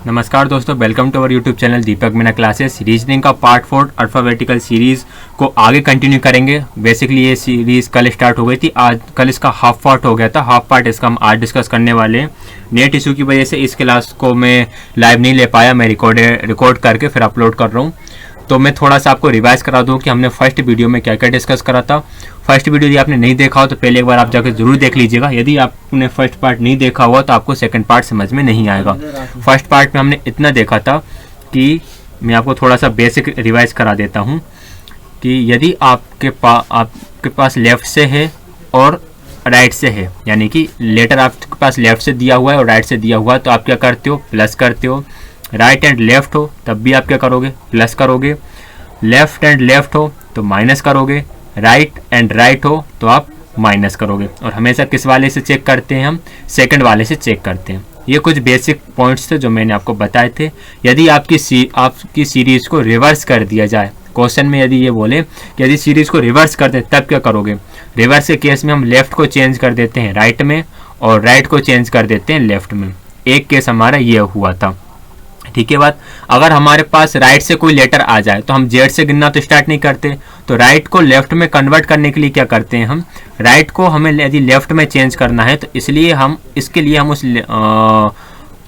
नमस्कार दोस्तों, welcome to our YouTube channel Deepak Meena classes. Reasoning का पार्ट 4 अल्फ़ाबेटिकल सीरीज़ को आगे कंटिन्यू करेंगे। बेसिकली ये सीरीज़ कल स्टार्ट हो गई थी, आज कल इसका हाफ पार्ट हो गया था। हाफ पार्ट इसका हम आज डिस्कस करने वाले हैं। नेट इशू की वजह से इस क्लास को मैं लाइव नहीं ले पाया, मैं रिकॉर्ड करके फिर अपलोड कर रहा हूँ। तो मैं थोड़ा सा आपको रिवाइज करा दूँ कि हमने फर्स्ट वीडियो में क्या क्या डिस्कस करा था। फर्स्ट वीडियो यदि आपने नहीं देखा हो तो पहले एक बार आप जाकर जरूर देख लीजिएगा। यदि आपने फर्स्ट पार्ट नहीं देखा हुआ तो आपको सेकंड पार्ट समझ में नहीं आएगा। फर्स्ट पार्ट में हमने इतना देखा था कि मैं आपको थोड़ा सा बेसिक रिवाइज करा देता हूँ कि यदि आपके पास लेफ़्ट से है और राइट से है, यानी कि लेटर आपके पास लेफ़्ट से दिया हुआ है और राइट से दिया हुआ है, तो आप क्या करते हो, प्लस करते हो। राइट एंड लेफ़्ट हो तब भी आप क्या करोगे, प्लस करोगे। लेफ़्ट एंड लेफ़्ट हो तो माइनस करोगे। राइट एंड राइट हो तो आप माइनस करोगे। और हमेशा किस वाले से चेक करते हैं, हम सेकंड वाले से चेक करते हैं। ये कुछ बेसिक पॉइंट्स थे जो मैंने आपको बताए थे। यदि आपकी सीरीज़ को रिवर्स कर दिया जाए, क्वेश्चन में यदि ये बोले कि यदि सीरीज़ को रिवर्स कर दें तब क्या करोगे। रिवर्स के केस में हम लेफ़्ट को चेंज कर देते हैं राइट में और राइट को चेंज कर देते हैं लेफ़्ट में। एक केस हमारा ये हुआ था, ठीक है बात। अगर हमारे पास राइट से कोई लेटर आ जाए तो हम जेड से गिनना तो स्टार्ट नहीं करते, तो राइट को लेफ्ट में कन्वर्ट करने के लिए क्या करते हैं, हम राइट को हमें यदि लेफ्ट में चेंज करना है तो इसके लिए हम उस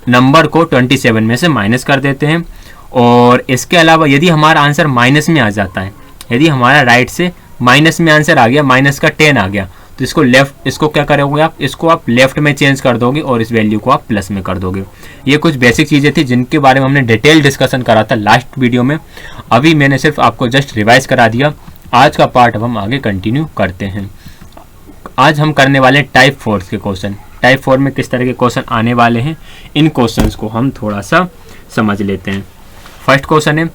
नंबर को 27 में से माइनस कर देते हैं। और इसके अलावा यदि हमारा आंसर माइनस में आ जाता है, यदि हमारा राइट से माइनस में आंसर आ गया, माइनस का 10 आ गया, तो इसको क्या करोगे आप, इसको आप लेफ्ट में चेंज कर दोगे और इस वैल्यू को आप प्लस में कर दोगे। ये कुछ बेसिक चीज़ें थी जिनके बारे में हमने डिटेल डिस्कशन करा था लास्ट वीडियो में। अभी मैंने सिर्फ आपको जस्ट रिवाइज करा दिया। आज का पार्ट अब हम आगे कंटिन्यू करते हैं। आज हम करने वाले टाइप 4 के क्वेश्चन। टाइप 4 में किस तरह के क्वेश्चन आने वाले हैं, इन क्वेश्चंस को हम थोड़ा सा समझ लेते हैं। फर्स्ट क्वेश्चन है,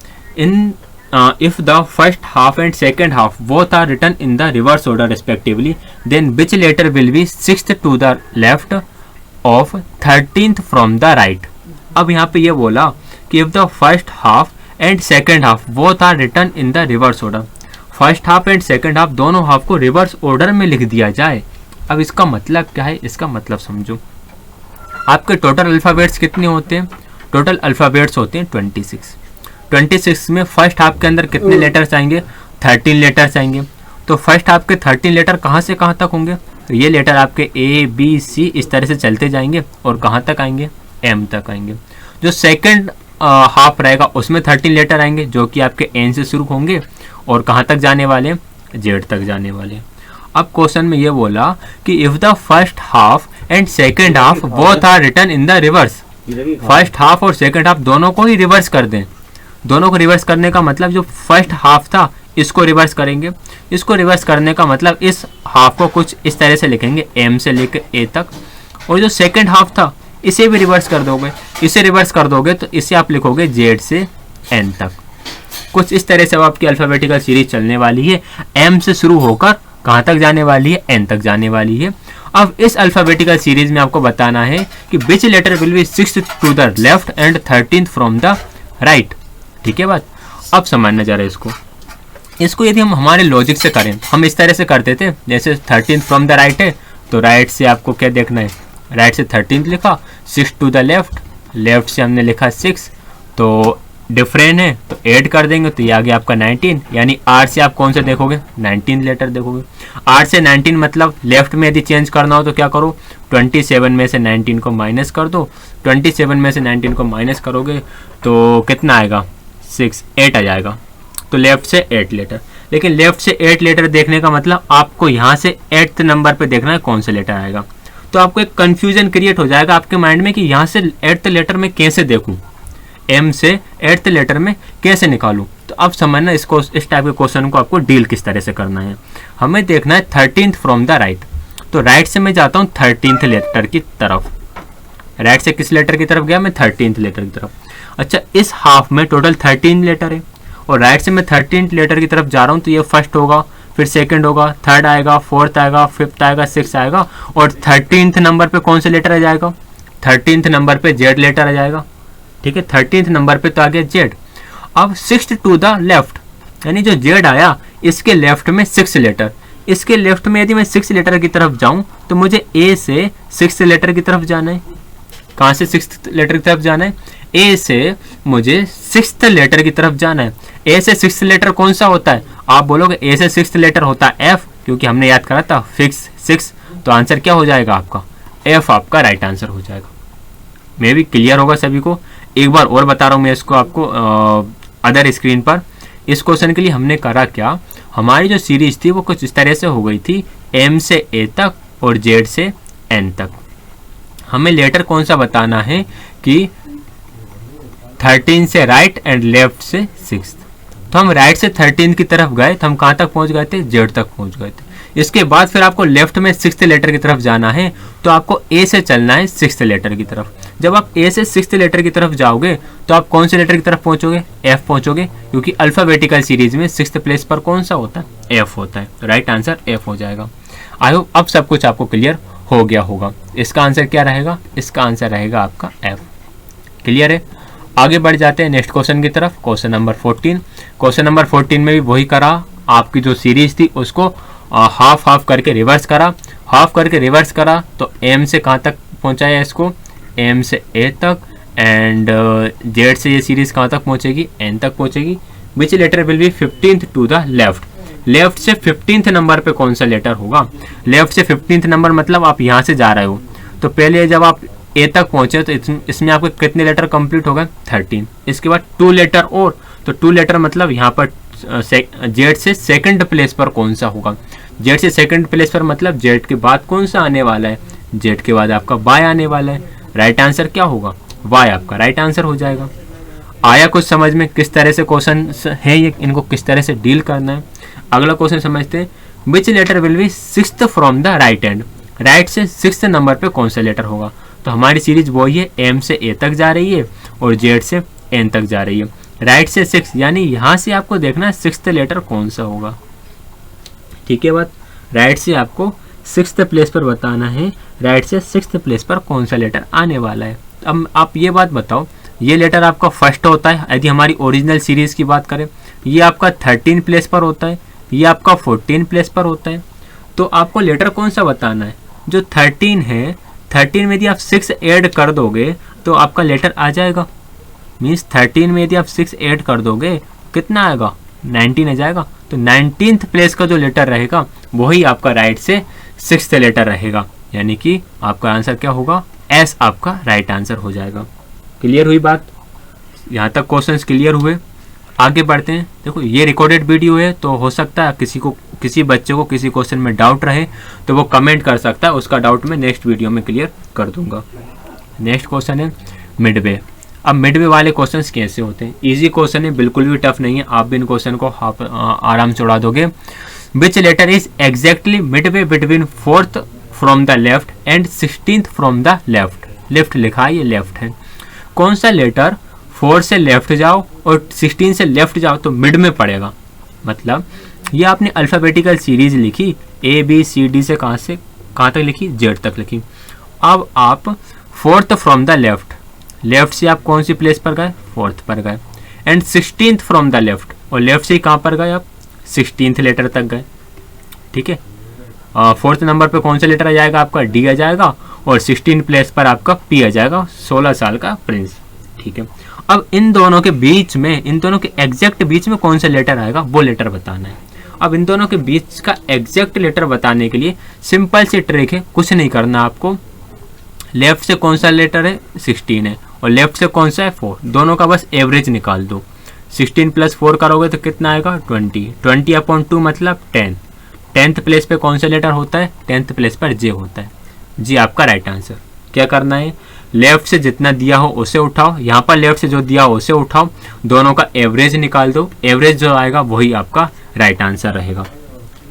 if the first half and second half both are written in the reverse order respectively, then which letter will be 6th to the left of 13th from the right। अब यहाँ पे ये बोला कि if the first half and second half both are written in the reverse order, first half and second half दोनों half को reverse order में लिख दिया जाए। अब इसका मतलब क्या है, इसका मतलब समझो। आपके टोटल अल्फ़ाबेट्स कितने होते हैं, टोटल अल्फ़ाबेट्स होते हैं 26 में फर्स्ट हाफ के अंदर कितने लेटर्स आएंगे, 13 लेटर्स आएंगे। तो फर्स्ट हाफ के 13 लेटर कहाँ से कहाँ तक होंगे, तो ये लेटर आपके ए बी सी इस तरह से चलते जाएंगे और कहाँ तक आएंगे, एम तक आएंगे। जो सेकंड हाफ रहेगा उसमें 13 लेटर आएंगे जो कि आपके एन से शुरू होंगे और कहाँ तक जाने वाले, जेड तक जाने वाले। अब क्वेश्चन में ये बोला कि if the first half and second half both are written in the reverse, first half और सेकंड हाफ दोनों को ही रिवर्स कर दें। दोनों को रिवर्स करने का मतलब जो फर्स्ट हाफ था इसको रिवर्स करेंगे। इसको रिवर्स करने का मतलब इस हाफ को कुछ इस तरह से लिखेंगे एम से लेकर ए तक, और जो सेकंड हाफ था इसे भी रिवर्स कर दोगे। इसे रिवर्स कर दोगे तो इसे आप लिखोगे जेड से एन तक। कुछ इस तरह से अब आपकी अल्फ़ाबेटिकल सीरीज चलने वाली है। एम से शुरू होकर कहाँ तक जाने वाली है, एन तक जाने वाली है। अब इस अल्फ़ाबेटिकल सीरीज में आपको बताना है कि which letter will be 6th to the left and 13th from the right. ठीक है बात। अब समझना जरा इसको यदि हम हमारे लॉजिक से करें, हम इस तरह से करते थे, जैसे 13th फ्रॉम द राइट है तो राइट से आपको क्या देखना है, राइट से 13th लिखा, 6 टू द लेफ्ट, लेफ्ट से हमने लिखा 6, तो डिफरेंट है तो ऐड कर देंगे तो ये आ गया आपका 19। यानी आर से आप कौन सा देखोगे, 19 लेटर देखोगे। आर से 19 मतलब लेफ्ट में यदि चेंज करना हो तो क्या करो, 27 में से 19 को माइनस कर दो। 27 में से 19 को माइनस करोगे तो कितना आएगा, 8 आ जाएगा। तो लेफ्ट से 8 लेटर, लेकिन लेफ्ट से 8 लेटर देखने का मतलब आपको यहाँ से 8th नंबर पे देखना है कौन सा लेटर आएगा। तो आपको एक कंफ्यूजन क्रिएट हो जाएगा आपके माइंड में कि यहाँ से 8th लेटर में कैसे देखूँ, एम से 8th लेटर में कैसे निकालूं। तो अब समझना इस टाइप के क्वेश्चन को आपको डील किस तरह से करना है। हमें देखना है 13th फ्रॉम द राइट, तो राइट से मैं जाता हूँ 13th लेटर की तरफ। राइट से किस लेटर की तरफ गया, मैं 13th लेटर की तरफ। अच्छा, इस हाफ में टोटल 13 लेटर है और राइट से मैं 13th लेटर की तरफ जा रहा हूँ, तो ये फर्स्ट होगा, फिर सेकंड होगा, थर्ड आएगा, फोर्थ आएगा, फिफ्थ आएगा, सिक्स आएगा, और 13th नंबर पे कौन सा लेटर आ जाएगा, 13th नंबर पे जेड लेटर आ जाएगा। ठीक है, 13th नंबर पे तो आ गया जेड। अब 6 टू द लेफ्ट, यानी जो जेड आया इसके लेफ्ट में 6 लेटर, इसके लेफ्ट में यदि मैं 6 लेटर की तरफ जाऊं तो मुझे ए से 6 लेटर की तरफ जाना है। कहाँ से 6th लेटर की तरफ जाना है, ए से मुझे सिक्स्थ लेटर की तरफ जाना है। ए से सिक्स्थ लेटर कौन सा होता है? आप बोलोगे ए से सिक्स्थ लेटर होता है एफ, क्योंकि हमने याद करा था फिक्स 6, तो आंसर क्या हो जाएगा आपका? एफ आपका राइट आंसर हो जाएगा। मे भी क्लियर होगा सभी को। एक बार और बता रहा हूँ मैं इसको आपको अदर स्क्रीन पर। इस क्वेश्चन के लिए हमने करा क्या, हमारी जो सीरीज थी वो कुछ इस तरह से हो गई थी, एम से ए तक और जेड से एन तक। हमें लेटर कौन सा बताना है कि 13 से राइट एंड लेफ्ट से 6। तो हम राइट से 13 की तरफ गए, तो हम कहाँ तक पहुँच गए थे? जेड तक पहुँच गए थे। इसके बाद फिर आपको लेफ्ट में 6th लेटर की तरफ जाना है, तो आपको ए से चलना है 6th लेटर की तरफ। जब आप ए से 6th लेटर की तरफ जाओगे तो आप कौन से लेटर की तरफ पहुंचोगे? एफ पहुंचोगे, क्योंकि अल्फाबेटिकल सीरीज में 6th प्लेस पर कौन सा होता है? एफ होता है। तो राइट आंसर एफ हो जाएगा। आई होप अब सब कुछ आपको क्लियर हो गया होगा। इसका आंसर क्या रहेगा? इसका आंसर रहेगा आपका एफ। क्लियर है? आगे बढ़ जाते हैं नेक्स्ट क्वेश्चन की तरफ। Question number 14। क्वेश्चन नंबर 14 में भी वही करा, आपकी जो सीरीज थी उसको हाफ हाफ करके रिवर्स करा। हाफ करके रिवर्स करा तो एम से कहाँ तक पहुँचाया इसको? एम से ए तक, एंड जेड से ये सीरीज कहाँ तक पहुँचेगी? एन तक पहुँचेगी। Which letter will be 15th to the left? Left से 15th नंबर पे कौन सा लेटर होगा? लेफ्ट से 15th नंबर मतलब आप यहाँ से जा रहे हो, तो पहले जब आप ए तक पहुँचे तो इसमें आपके कितने लेटर कंप्लीट हो गए? 13। इसके बाद 2 लेटर और, तो 2 लेटर मतलब यहाँ पर जेड से सेकंड प्लेस पर कौन सा होगा? जेड से सेकंड प्लेस पर मतलब जेड के बाद कौन सा आने वाला है? जेड के बाद आपका वाई आने वाला है। राइट आंसर क्या होगा? वाई आपका राइट आंसर हो जाएगा। आया कुछ समझ में किस तरह से क्वेश्चन है ये, इनको किस तरह से डील करना है? अगला क्वेश्चन समझते हैं। Which letter will be 6th from the right end? Right से 6th नंबर पे कौन सा लेटर होगा? तो हमारी सीरीज वही है, एम से ए तक जा रही है और जेड से एन तक जा रही है। राइट से 6, यानी यहाँ से आपको देखना है 6th लेटर कौन सा होगा। ठीक है बात? राइट से आपको 6th प्लेस पर बताना है, राइट से 6th प्लेस पर कौन सा लेटर आने वाला है। अब आप ये बात बताओ, ये लेटर आपका फर्स्ट होता है यदि हमारी ओरिजिनल सीरीज की बात करें, ये आपका 13 प्लेस पर होता है, ये आपका 14 प्लेस पर होता है। तो आपको लेटर कौन सा बताना है? जो 13 है, 13 में यदि आप 6 ऐड कर दोगे तो आपका लेटर आ जाएगा। मीन्स 13 में यदि आप 6 ऐड कर दोगे कितना आएगा? 19 आ जाएगा। तो 19th प्लेस का जो लेटर रहेगा वही आपका राइट से 6th लेटर रहेगा, यानी कि आपका आंसर क्या होगा? एस आपका राइट आंसर हो जाएगा। क्लियर हुई बात? यहाँ तक क्वेश्चंस क्लियर हुए? आगे बढ़ते हैं। देखो ये रिकॉर्डेड वीडियो है, तो हो सकता है किसी बच्चे को किसी क्वेश्चन में डाउट रहे तो वो कमेंट कर सकता है, उसका डाउट मैं नेक्स्ट वीडियो में क्लियर कर दूंगा। नेक्स्ट क्वेश्चन है मिडवे। अब मिडवे वाले क्वेश्चंस कैसे होते हैं? इजी क्वेश्चन है, बिल्कुल भी टफ नहीं है, आप भी इन क्वेश्चन को आराम से उड़ा दोगे। Which letter is exactly midway between 4th from the left and 16th from the left? Left लिखा है, ये लेफ्ट है। कौन सा लेटर 4 से लेफ्ट जाओ और 16 से लेफ्ट जाओ तो मिड में पड़ेगा? मतलब ये आपने अल्फ़ाबेटिकल सीरीज लिखी, ए बी सी डी से कहाँ तक लिखी? जेड तक लिखी। अब आप 4th from the left, left से आप कौन सी प्लेस पर गए? 4th पर गए। And 16th from the left, और लेफ्ट से कहाँ पर गए आप? 16th लेटर तक गए। ठीक है। 4th नंबर पे कौन सा लेटर आ जाएगा आपका? डी आ जाएगा, और 16 प्लेस पर आपका पी आ जाएगा, 16 साल का प्रिंस। ठीक है। अब इन दोनों के बीच में, इन दोनों के एग्जैक्ट बीच में कौन सा लेटर आएगा वो लेटर बताना है। अब इन दोनों के बीच का एग्जैक्ट लेटर बताने के लिए सिंपल सी ट्रिक है, कुछ नहीं करना आपको। लेफ्ट से कौन सा लेटर है? 16 है, और लेफ्ट से कौन सा है? 4। दोनों का बस एवरेज निकाल दो। 16 + 4 करोगे तो कितना आएगा? 20। 20/2 मतलब 10। 10th प्लेस पे कौन सा लेटर होता है? 10th प्लेस पर जे होता है। जी आपका राइट आंसर। क्या करना है? लेफ्ट से जितना दिया हो उसे उठाओ, यहाँ पर लेफ्ट से जो दिया हो उसे उठाओ, दोनों का एवरेज निकाल दो, एवरेज जो आएगा वही आपका राइट आंसर रहेगा।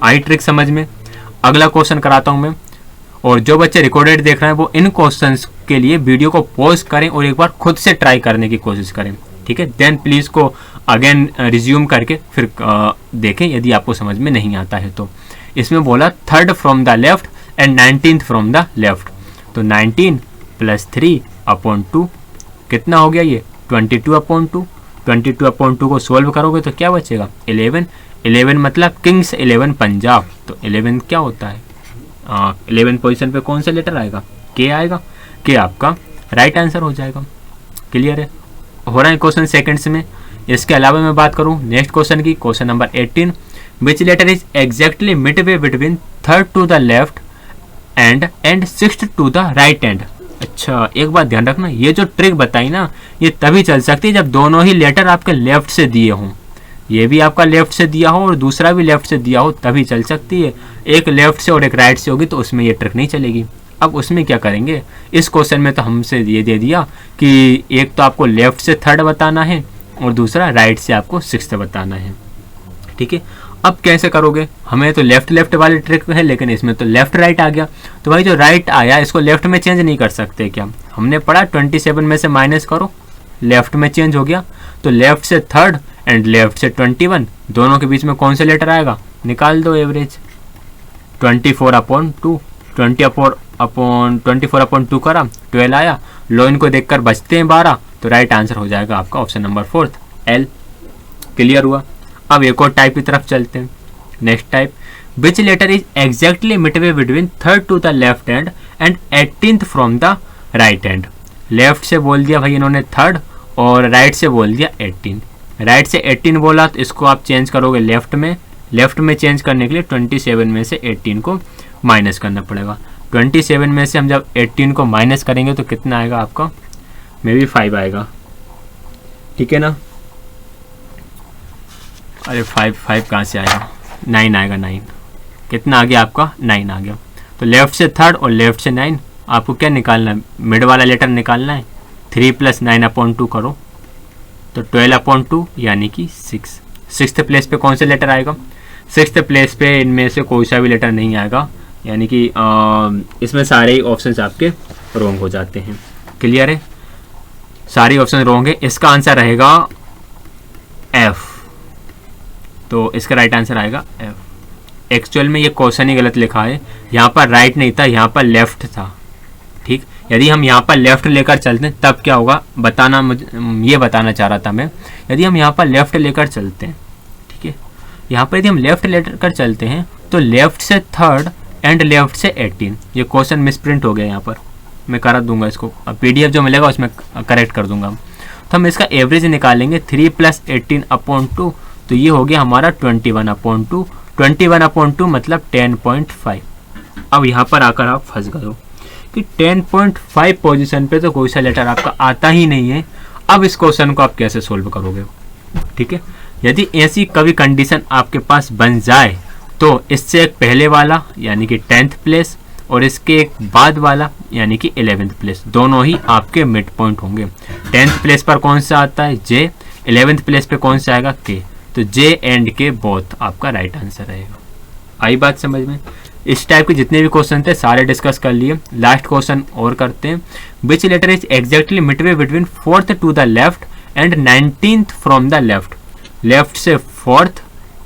आई ट्रिक समझ में? अगला क्वेश्चन कराता हूँ मैं, और जो बच्चे रिकॉर्डेड देख रहे हैं वो इन क्वेश्चंस के लिए वीडियो को पॉज करें और एक बार खुद से ट्राई करने की कोशिश करें। ठीक है। देन प्लीज़ को अगेन रिज्यूम करके फिर देखें यदि आपको समझ में नहीं आता है तो। इसमें बोला 3rd from the left and 19th from the left, तो 19 + 3/2 कितना हो गया? ये 22/2। 22/2 को सोल्व करोगे तो क्या बचेगा? 11। 11 मतलब किंग्स 11 पंजाब, तो 11 क्या होता है? 11 पोजीशन पे कौन सा लेटर आएगा? के आएगा। के आपका राइट आंसर हो जाएगा। क्लियर है? हो रहा है क्वेश्चन सेकंड्स में। इसके अलावा मैं बात करूं नेक्स्ट क्वेश्चन की, question number 18, which letter is exactly midway between third to the left and sixth to the right hand. अच्छा, एक बात ध्यान रखना, ये जो ट्रिक बताई ना ये तभी चल सकती है जब दोनों ही लेटर आपके लेफ्ट से दिए हों। ये भी आपका लेफ्ट से दिया हो और दूसरा भी लेफ्ट से दिया हो तभी चल सकती है। एक लेफ्ट से और एक राइट से होगी तो उसमें ये ट्रिक नहीं चलेगी। अब उसमें क्या करेंगे, इस क्वेश्चन में तो हमसे ये दे दिया कि एक तो आपको लेफ्ट से थर्ड बताना है और दूसरा राइट से आपको सिक्स्थ बताना है। ठीक है, अब कैसे करोगे, हमें तो लेफ्ट लेफ्ट वाली ट्रिक है लेकिन इसमें तो लेफ्ट राइट आ गया, तो भाई जो राइट आया इसको लेफ्ट में चेंज नहीं कर सकते क्या? हमने पढ़ा 27 में से माइनस करो, लेफ्ट में चेंज हो गया, तो लेफ्ट से थर्ड एंड लेफ्ट से 21, दोनों के बीच में कौन सा लेटर आएगा, निकाल दो एवरेज। 24/2, 24/2 करा, 12 आया, लो इनको देखकर बचते हैं 12, तो राइट आंसर हो जाएगा आपका ऑप्शन नंबर 4 L। क्लियर हुआ। अब एक और टाइप की तरफ चलते हैं। Next type, which letter is exactly midway between third to the left hand and 18th from the right hand. Left से बोल दिया भाई इन्होंने थर्ड और राइट से बोल दिया 18। राइट से 18 बोला तो इसको आप चेंज करोगे लेफ्ट में। लेफ्ट में चेंज करने के लिए 27 में से 18 को माइनस करना पड़ेगा। 27 में से हम जब 18 को माइनस करेंगे तो कितना आएगा आपका, मे बी 5 आएगा। ठीक है ना, अरे 5 कहाँ से आएगा, 9 आएगा। 9 कितना आ गया आपका, 9 आ गया। तो लेफ्ट से थर्ड और लेफ्ट से 9, आपको क्या निकालना है, मिड वाला लेटर निकालना है। 3 + 9/2 करो तो 12/2 यानी कि 6। सिक्स्थ प्लेस पे कौन सा लेटर आएगा, सिक्स्थ प्लेस पे इनमें से कोई सा भी लेटर नहीं आएगा, यानी कि इसमें सारे ही ऑप्शंस आपके रॉन्ग हो जाते हैं। क्लियर है, सारे ऑप्शन रॉन्ग है। इसका आंसर रहेगा F, तो इसका राइट आंसर आएगा F। एक्चुअल में ये क्वेश्चन ही गलत लिखा है, यहाँ पर राइट नहीं था, यहाँ पर लेफ्ट था। ठीक, यदि हम यहाँ पर लेफ्ट लेकर चलते हैं तब क्या होगा बताना, ये बताना चाह रहा था मैं। यदि हम यहाँ पर लेफ्ट लेकर चलते हैं, ठीक है, यहाँ पर यदि हम लेफ्ट लेकर चलते हैं तो लेफ्ट से थर्ड एंड लेफ्ट से 18, ये क्वेश्चन मिसप्रिंट हो गया यहाँ पर, मैं करा दूंगा इसको, अब PDF जो मिलेगा उसमें करेक्ट कर दूंगा। तो हम इसका एवरेज निकालेंगे 3 + 18/2, तो ये हो गया हमारा 21/2। 21/2 मतलब 10.5। अब यहाँ पर आकर आप फंस गए हो कि 10.5 पोजीशन पे तो कोई सा लेटर आपका आता ही नहीं है। अब इस क्वेश्चन को आप कैसे सोल्व करोगे? ठीक है, यदि ऐसी कभी कंडीशन आपके पास बन जाए तो इससे एक पहले वाला यानी कि 10th प्लेस और इसके एक बाद वाला यानी कि 11th प्लेस, दोनों ही आपके मिड पॉइंट होंगे। 10th प्लेस पर कौन सा आता है, J। 11th प्लेस पे कौन सा आएगा, K। तो J एंड K बोथ आपका राइट आंसर रहेगा। आई बात समझ में? इस टाइप के जितने भी क्वेश्चन थे सारे डिस्कस कर लिए। लास्ट क्वेश्चन और करते हैं, which letter is exactly midway between 4th to the left and 19th from the left. Left से 4th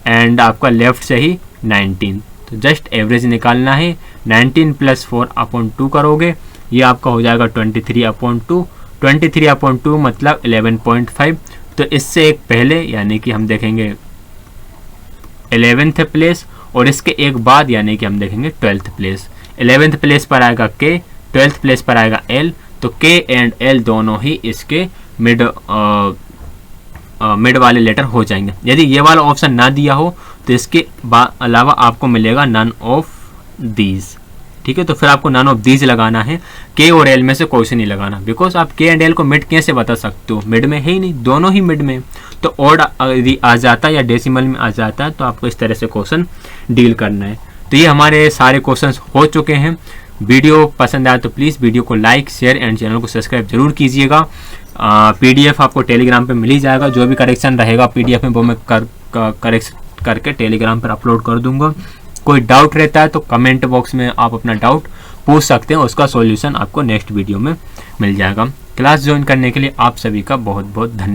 एंड आपका लेफ्ट से ही 19, तो जस्ट एवरेज निकालना है। 19 + 4/2 करोगे, ये आपका हो जाएगा 23/2। 23/2 मतलब 11.5। तो इससे एक पहले यानी कि हम देखेंगे 11th प्लेस और इसके एक बाद यानी कि हम देखेंगे 12th प्लेस। 11th प्लेस पर आएगा K, 12th प्लेस पर आएगा L, तो K एंड L दोनों ही इसके मिड वाले लेटर हो जाएंगे। यदि ये वाला ऑप्शन ना दिया हो तो इसके अलावा आपको मिलेगा नन ऑफ दीज। ठीक है, तो फिर आपको नन ऑफ दीज लगाना है, K और L में से कोई से नहीं लगाना, बिकॉज आप K एंड L को मिड कैसे बता सकते हो, मिड में है ही नहीं, दोनों ही मिड में। तो ऑड यदि आ जाता है या डेसिमल में आ जाता है तो आपको इस तरह से क्वेश्चन डील करना है। तो ये हमारे सारे क्वेश्चन हो चुके हैं। वीडियो पसंद आया तो प्लीज़ वीडियो को लाइक, शेयर एंड चैनल को सब्सक्राइब जरूर कीजिएगा। PDF आपको टेलीग्राम पे मिल ही जाएगा, जो भी करेक्शन रहेगा PDF में वो मैं करेक्ट करके टेलीग्राम पर अपलोड कर दूंगा। कोई डाउट रहता है तो कमेंट बॉक्स में आप अपना डाउट पूछ सकते हैं, उसका सॉल्यूशन आपको नेक्स्ट वीडियो में मिल जाएगा। क्लास ज्वाइन करने के लिए आप सभी का बहुत बहुत धन्यवाद।